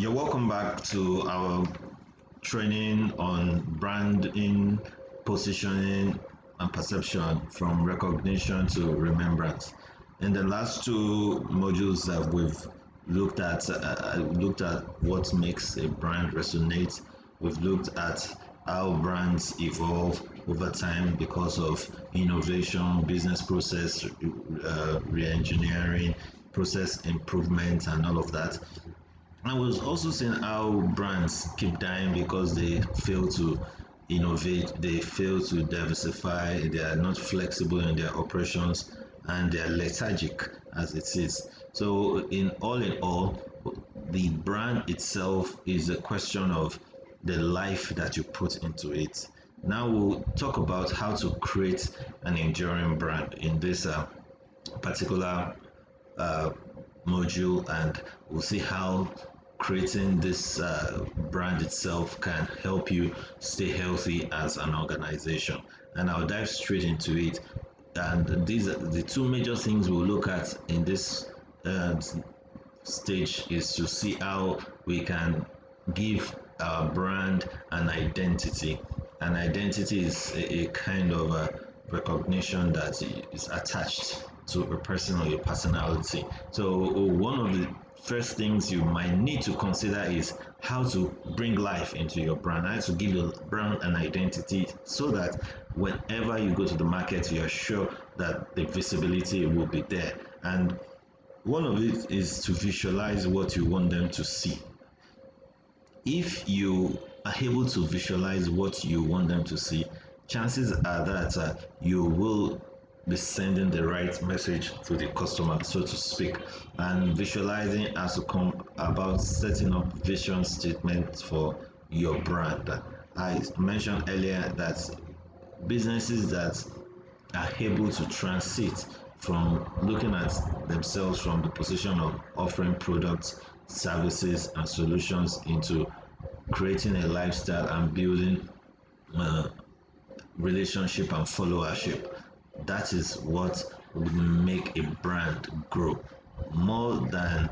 You're welcome back to our training on branding, positioning, and perception from recognition to remembrance. In the last two modules that we've looked at what makes a brand resonate. We've looked at how brands evolve over time because of innovation, business process re-engineering, process improvement, and all of that. I was also seeing how brands keep dying because they fail to innovate, they fail to diversify, they are not flexible in their operations, and they are lethargic as it is. So, in all, the brand itself is a question of the life that you put into it. Now we'll talk about how to create an enduring brand in this particular module, and we'll see how creating this brand itself can help you stay healthy as an organization. And I'll dive straight into it. And these are the two major things we'll look at in this stage, is to see how we can give our brand an identity. An identity is a kind of a recognition that is attached to a person or a personality. So one of the first things you might need to consider is how to bring life into your brand, how to give your brand an identity so that whenever you go to the market, you're sure that the visibility will be there. And one of it is to visualize what you want them to see. If you are able to visualize what you want them to see, chances are that you will be sending the right message to the customer, so to speak. And visualizing has to come about setting up vision statements for your brand. I mentioned earlier that businesses that are able to transit from looking at themselves from the position of offering products, services, and solutions into creating a lifestyle and building relationship and followership. That is what would make a brand grow more than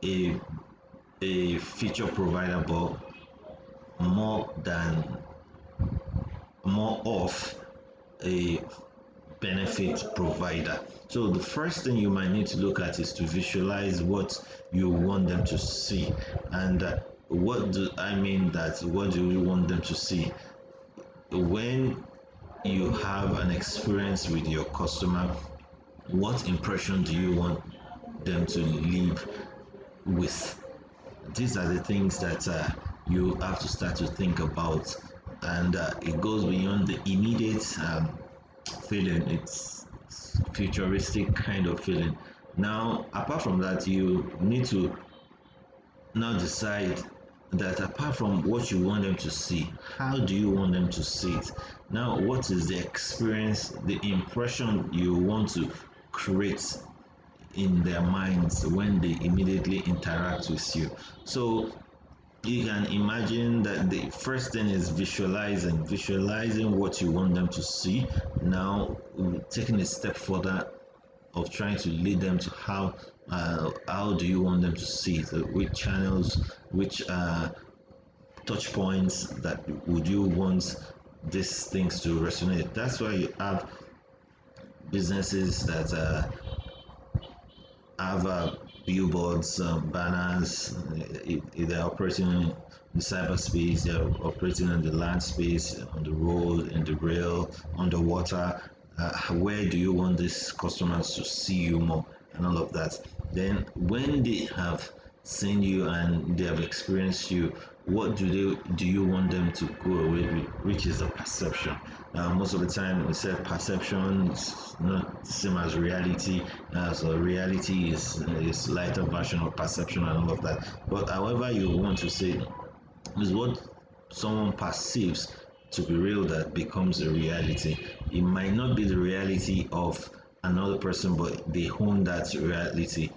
a feature provider, but more of a benefit provider. So the first thing you might need to look at is to visualize what you want them to see. And what do I mean that what do you want them to see? When you have an experience with your customer, what impression do you want them to leave with? These are the things that you have to start to think about, and it goes beyond the immediate feeling. It's futuristic kind of feeling. Now, apart from that, you need to now decide that apart from what you want them to see, how do you want them to see it? Now, what is the experience, the impression you want to create in their minds when they immediately interact with you? So you can imagine that the first thing is visualizing what you want them to see. Now, taking a step further of trying to lead them to how do you want them to see it, which channels, which touch points that would you want these things to resonate. That's why you have businesses that have billboards, banners. If they're operating in the cyberspace, they're operating in the land space, on the road, in the rail, underwater. Where do you want these customers to see you more, and all of that? Then when they have seen you and they have experienced you, what do you want them to go away with, which is a perception. Most of the time we said perception is not the same as reality. So reality is lighter version of perception and all of that. But however you want to say is what someone perceives to be real that becomes a reality. It might not be the reality of another person, but they own that reality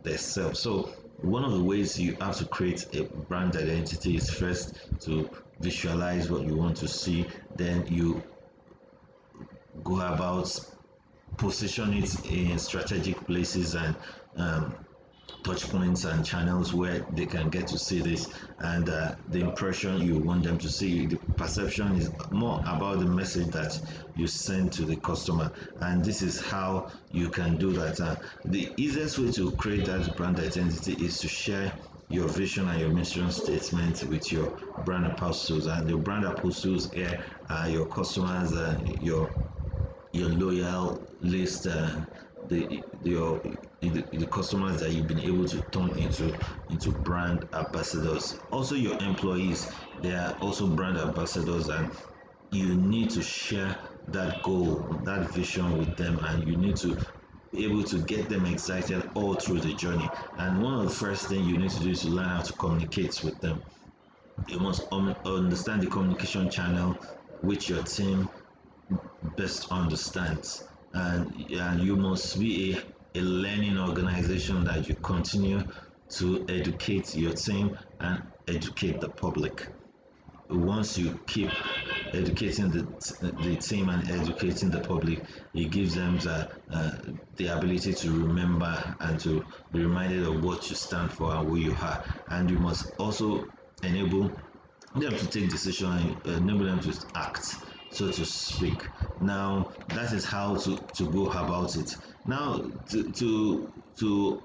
themselves. So one of the ways you have to create a brand identity is first to visualize what you want to see. Then you go about position it in strategic places and touch points and channels where they can get to see this, and the impression you want them to see. The perception is more about the message that you send to the customer, and this is how you can do that. The easiest way to create that brand identity is to share your vision and your mission statement with your brand apostles, and the brand apostles here are your customers, your loyal list, the customers that you've been able to turn into brand ambassadors. Also, your employees, they are also brand ambassadors, and you need to share that goal, that vision with them, and you need to be able to get them excited all through the journey. And one of the first things you need to do is to learn how to communicate with them. You must understand the communication channel which your team best understands, and you must be a learning organization that you continue to educate your team and educate the public. Once you keep educating the team and educating the public, it gives them the ability to remember and to be reminded of what you stand for and who you are. And you must also enable them to take decision and enable them to act, so to speak. Now that is how to go about it. Now to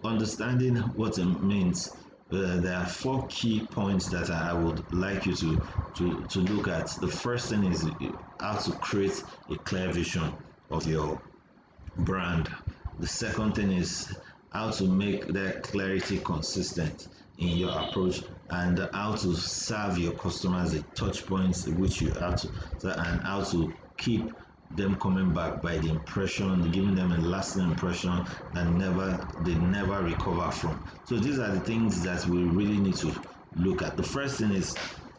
understanding what it means, there are four key points that I would like you to look at. The first thing is how to create a clear vision of your brand. The second thing is how to make that clarity consistent in your approach, and how to serve your customers, the touch points which you have to, and how to keep them coming back by the impression, giving them a lasting impression that they never recover from. So these are the things that we really need to look at. The first thing is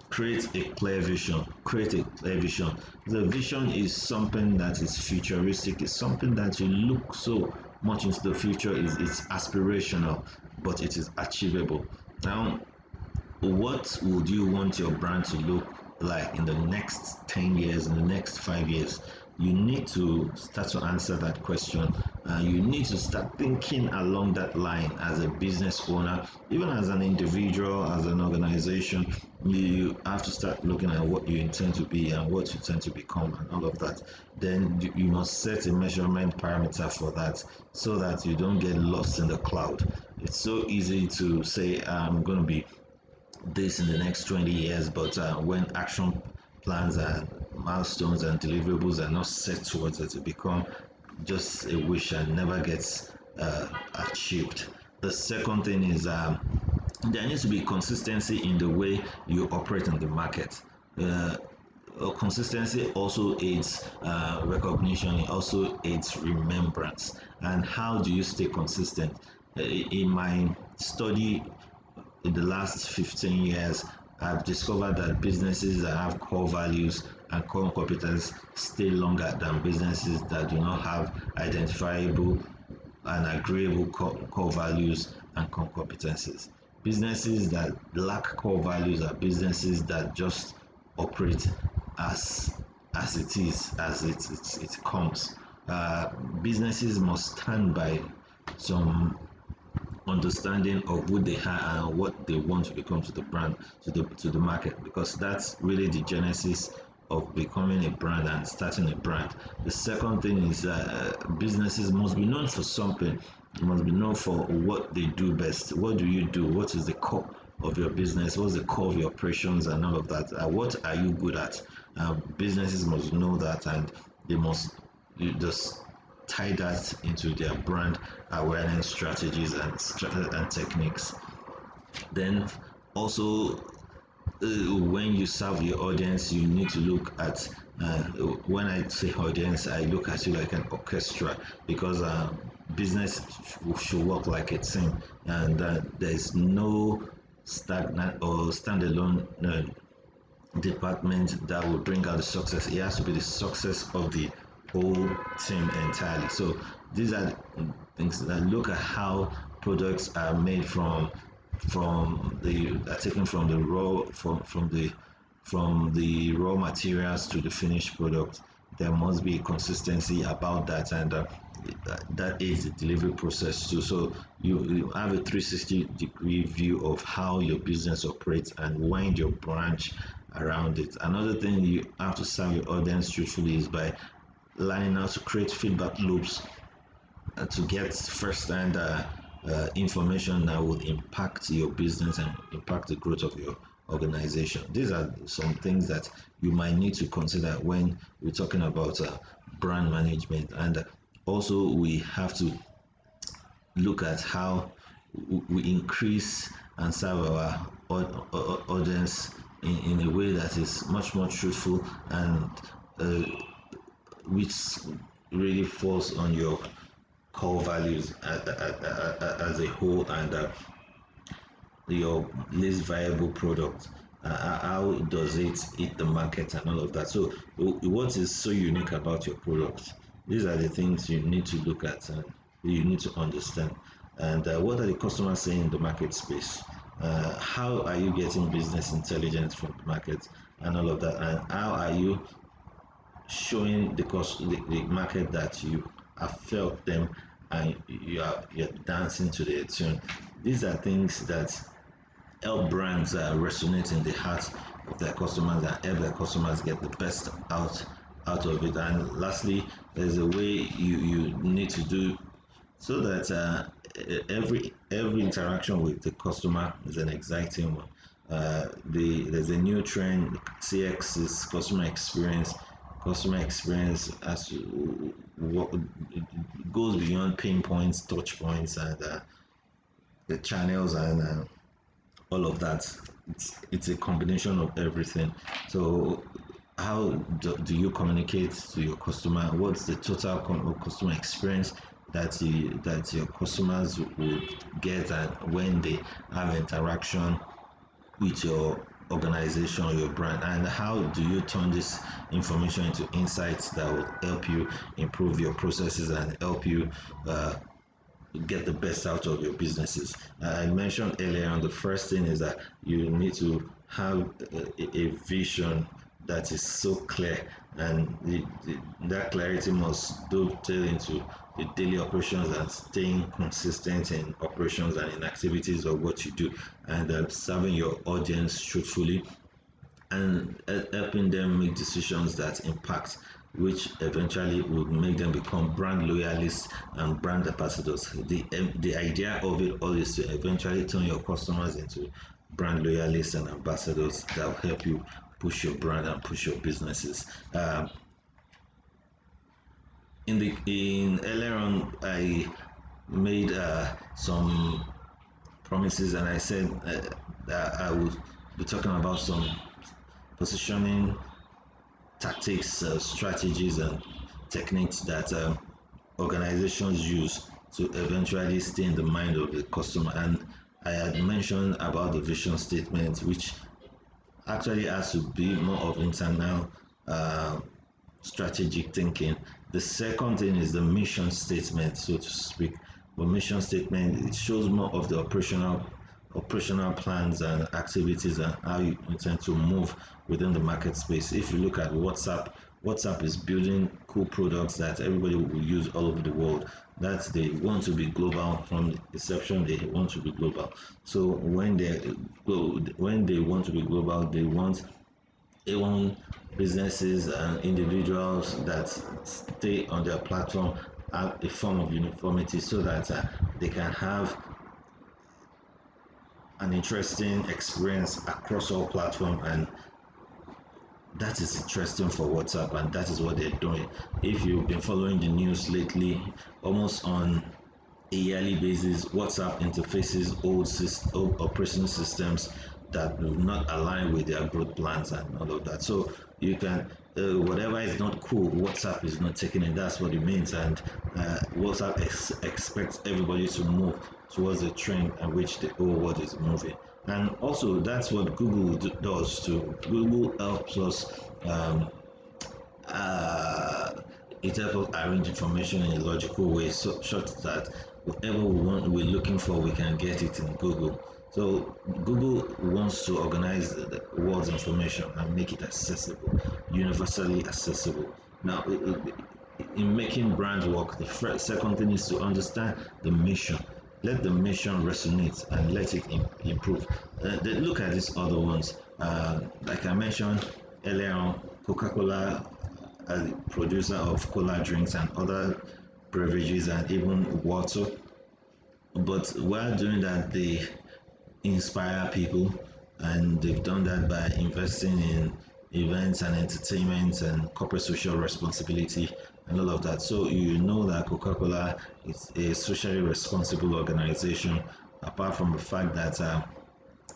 create a clear vision. Create a clear vision. The vision is something that is futuristic. It's something that you look so much into the future. It's aspirational, but it is achievable. Now, what would you want your brand to look like in the next 10 years, in the next 5 years? You need to start to answer that question. You need to start thinking along that line as a business owner, even as an individual, as an organization. You have to start looking at what you intend to be and what you intend to become and all of that. Then you must set a measurement parameter for that, so that you don't get lost in the cloud. It's so easy to say I'm going to be this in the next 20 years, but when action plans and milestones and deliverables are not set towards it, it become just a wish and never gets achieved. The second thing is there needs to be consistency in the way you operate in the market. Consistency also aids recognition, it also aids remembrance. And how do you stay consistent? In my study in the last 15 years, I've discovered that businesses that have core values and core competence stay longer than businesses that do not have identifiable and agreeable core values and core competencies. Businesses that lack core values are businesses that just operate as it is, as it comes. Businesses must stand by some understanding of who they are and what they want to become to the brand, to the market, because that's really the genesis of becoming a brand and starting a brand. The second thing is businesses must be known for something. You must be known for what they do best. What do you do? What is the core of your business? What's the core of your operations and all of that? What are you good at? Businesses must know that, and they must just tie that into their brand awareness strategies and techniques. Then also, when you serve your audience, you need to look at when I say audience, I look at you like an orchestra, because business should work like a team, and there's no stagnant or standalone department that will bring out the success. It has to be the success of the whole team entirely. So these are things that look at how products are made from the are taken from the raw materials to the finished product. There must be a consistency about that, and that is the delivery process too. So you have a 360-degree view of how your business operates and wind your branch around it. Another thing you have to serve your audience truthfully is by learning how to create feedback loops to get first-hand information that will impact your business and impact the growth of your organization. These are some things that you might need to consider when we're talking about brand management. And also we have to look at how we increase and serve our audience in a way that is much more truthful and which really falls on your core values as a whole, and your least viable product. How does it hit the market and all of that? So what is so unique about your product? These are the things you need to look at and you need to understand. And what are the customers saying in the market space? How are you getting business intelligence from the market and all of that? And how are you showing the market that you have felt them and you're dancing to their tune? These are things that help brands resonate in the hearts of their customers and help their customers get the best out of it. And lastly, there's a way you need to do so that every interaction with the customer is an exciting one. There's a new trend. CX is customer experience. Customer experience as what goes beyond pain points, touch points, and the channels and all of that. It's a combination of everything. So how do you communicate to your customer? What's the total customer experience that your customers would get and when they have interaction with your organization or your brand, and how do you turn this information into insights that will help you improve your processes and help you get the best out of your businesses? I mentioned earlier on, the first thing is that you need to have a vision that is so clear, and that clarity must dovetail into the daily operations and staying consistent in operations and in activities of what you do, and serving your audience truthfully and helping them make decisions that impact, which eventually would make them become brand loyalists and brand ambassadors. The idea of it all is to eventually turn your customers into brand loyalists and ambassadors that will help you push your brand and push your businesses. In earlier on, I made some promises, and I said that I would be talking about some positioning tactics, strategies, and techniques that organizations use to eventually stay in the mind of the customer. And I had mentioned about the vision statement, which actually has to be more of internal strategic thinking. The second thing is the mission statement, so to speak. The mission statement, it shows more of the operational plans and activities and how you intend to move within the market space. If you look at WhatsApp is building cool products that everybody will use all over the world. That they want to be global from the inception. They want to be global. So when they want to be global, they want businesses and individuals that stay on their platform have a form of uniformity so that they can have an interesting experience across all platforms, and that is interesting for WhatsApp, and that is what they're doing. If you've been following the news lately, almost on a yearly basis, WhatsApp interfaces old operating systems that do not align with their growth plans and all of that. So you can whatever is not cool, WhatsApp is not taking it. That's what it means, and WhatsApp expects everybody to move towards the trend at which the whole world is moving. And also, that's what Google does too. Google helps us. It helps us arrange information in a logical way, so that whatever we're looking for, we can get it in Google. So Google wants to organize the world's information and make it accessible, universally accessible. Now, in making brand work, the second thing is to understand the mission. Let the mission resonate and let it improve. Then look at these other ones. Like I mentioned earlier on, Coca-Cola, as a producer of cola drinks and other beverages and even water. But while doing that, they inspire people, and they've done that by investing in events and entertainment and corporate social responsibility and all of that. So you know that Coca-Cola is a socially responsible organization. Apart from the fact that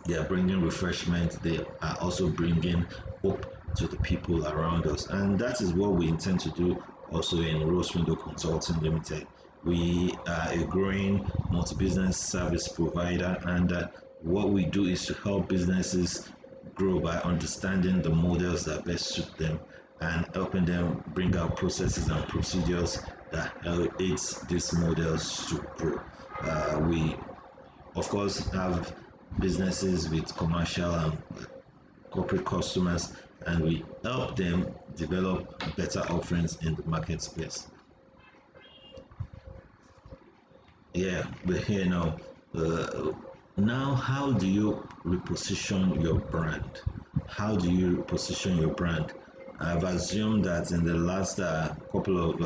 they are bringing refreshment, they are also bringing hope to the people around us, and that is what we intend to do also in Rose Window Consulting Limited. We are a growing multi-business service provider, and what we do is to help businesses grow by understanding the models that best suit them and helping them bring out processes and procedures that aids these models to grow. We of course have businesses with commercial and corporate customers, and we help them develop better offerings in the market space. Yeah, we're here now. Now, how do you reposition your brand? How do you reposition your brand? I've assumed that in the last couple of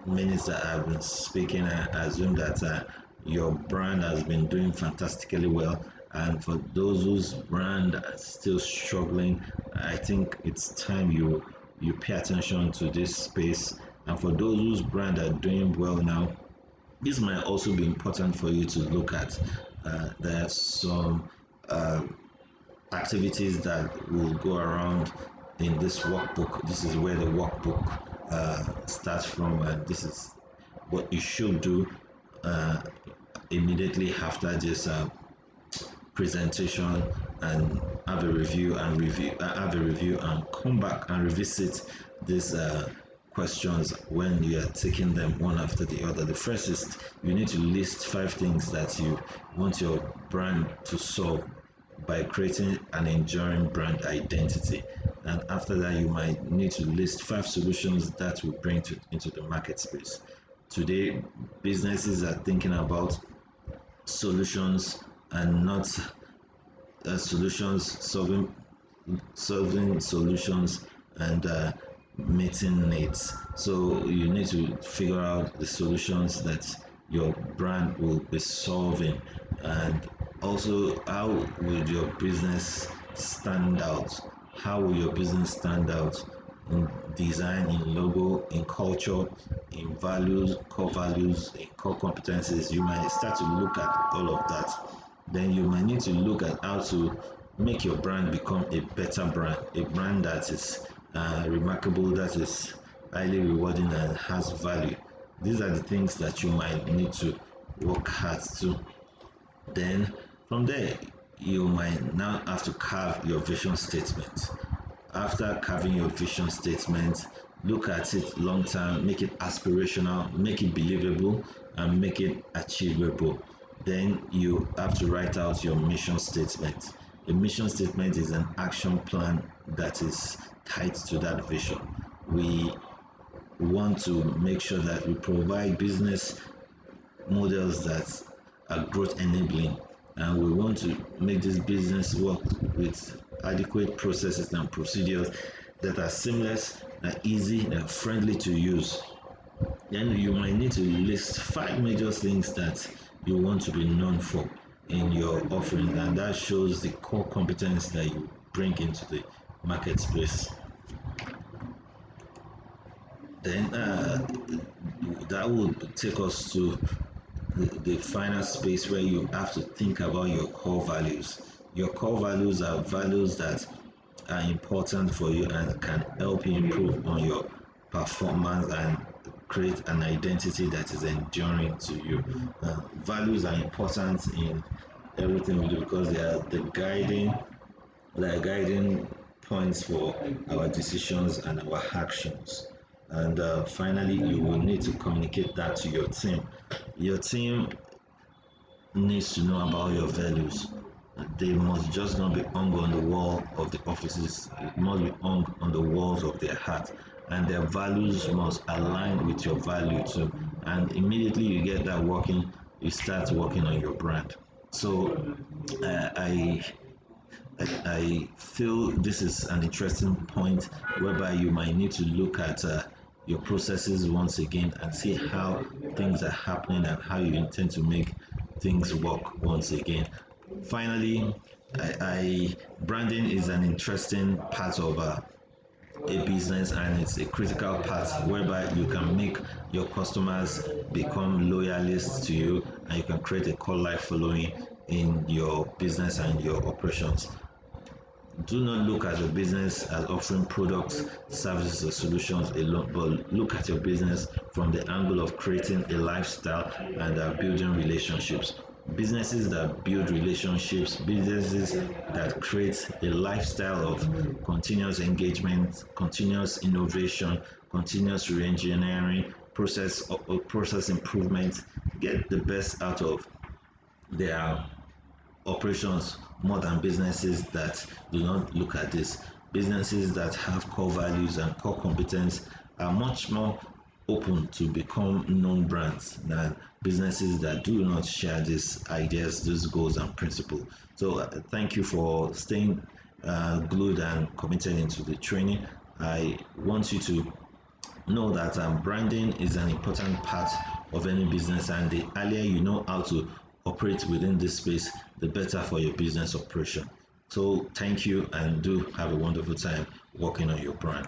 minutes that I've been speaking, I assume that your brand has been doing fantastically well. And for those whose brand are still struggling, I think it's time you pay attention to this space. And for those whose brand are doing well now, this might also be important for you to look at. There are some activities that will go around in this workbook. This is where the workbook starts from, and this is what you should do immediately after this presentation, and have a review and come back and revisit these questions when you are taking them one after the other. The first is you need to list 5 things that you want your brand to solve by creating an enduring brand identity. And after that, you might need to list 5 solutions that will bring into the market space. Today, businesses are thinking about solutions and not solutions, solving solutions and meeting needs. So you need to figure out the solutions that your brand will be solving, and also how would your business stand out. How will your business stand out in design, in logo, in culture, in values, in core competencies? You might start to look at all of that. Then you might need to look at how to make your brand become a better brand, a brand that is remarkable, that is highly rewarding and has value. These are the things that you might need to work hard to. Then from there, you might now have to carve your vision statement. After carving your vision statement, look at it long term, make it aspirational, make it believable, and make it achievable. Then you have to write out your mission statement. A mission statement is an action plan that is tied to that vision. We want to make sure that we provide business models that are growth enabling, and we want to make this business work with adequate processes and procedures that are seamless, that are easy, that are friendly to use. Then you might need to list 5 major things that you want to be known for in your offering, and that shows the core competence that you bring into the market space. Then that would take us to the final space where you have to think about your core values. Your core values are values that are important for you and can help you improve on your performance and create an identity that is enduring to you. Values are important in everything we do because they are guiding points for our decisions and our actions. And finally, you will need to communicate that to your team. Your team needs to know about your values. They must just not be hung on the wall of the offices. It must be hung on the walls of their heart. and their values must align with your value too. And immediately you get that working, you start working on your brand. So I I feel this is an interesting point whereby you might need to look at your processes once again and see how things are happening and how you intend to make things work once again. Finally, branding is an interesting part of a business, and it's a critical part whereby you can make your customers become loyalists to you, and you can create a call life following in your business and your operations. Do not look at your business as offering products, services, or solutions alone, but look at your business from the angle of creating a lifestyle and building relationships. Businesses that build relationships, businesses that create a lifestyle of continuous engagement, continuous innovation, continuous reengineering, process improvement, get the best out of their operations more than businesses that do not look at this. Businesses that have core values and core competence are much more open to become known brands than businesses that do not share these ideas, these goals and principles. So thank you for staying glued and committed into the training. I want you to know that branding is an important part of any business, and the earlier you know how to operate within this space, the better for your business operation. So thank you, and do have a wonderful time working on your brand.